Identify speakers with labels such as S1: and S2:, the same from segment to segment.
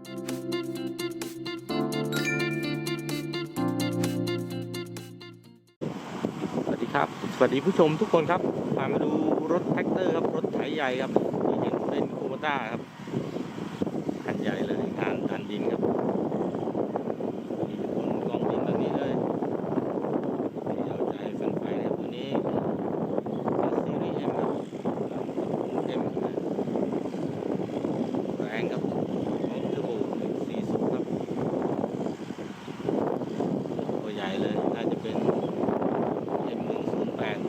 S1: สวัสดีครับสวัสดีผู้ชมทุกคนครับพามาดูรถแท็กเตอร์ครับรถไถใหญ่ครับที่เห็นเป็นคูโบต้าครับคันใหญ่เลยการดันดินครับมีคนกองดินแบบนี้เลยที่เอาใจแฟนไฟนะครับตัวนี้ซีรีส์ M ครับเอ็มแรงครับของเทอร์โบ140ครับตัวใหญ่เลยน่าจะเป็น M108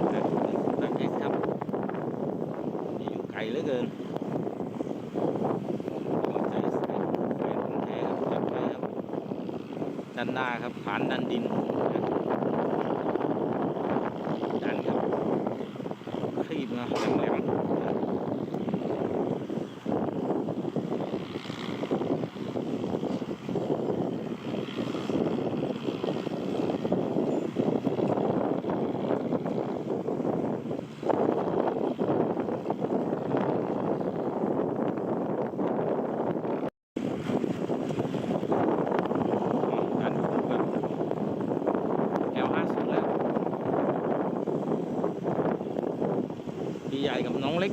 S1: แบบX ครับนี่อยู่ไกลเหลือเกินใจใส่ไฟของแท้ครับจับไฟครับด้านหน้าครับฐานดันดินดันครับครีบนะแหลมๆพี่ใหญ่กับน้องเล็ก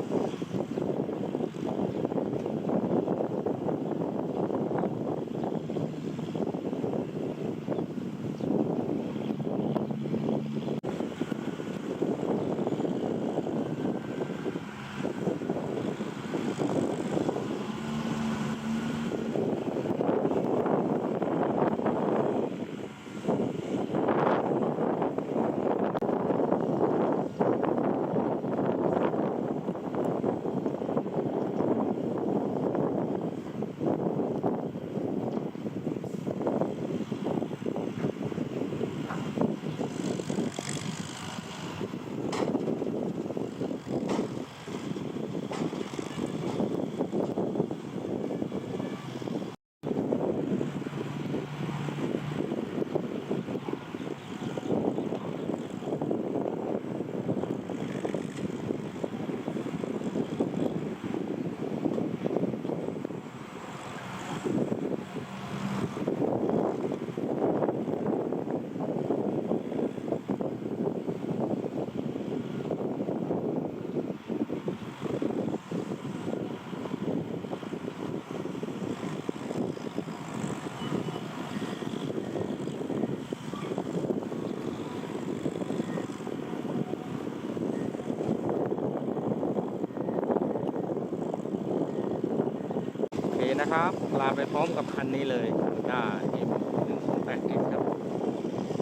S1: นะครับลาไปพร้อมกับคันนี้เลยด้า M108s ครับ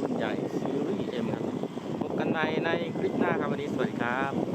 S1: รุ่นใหญ่ซีรีส์ M ครับพบกันในคลิปหน้าครับวันนี้สวัสดีครับ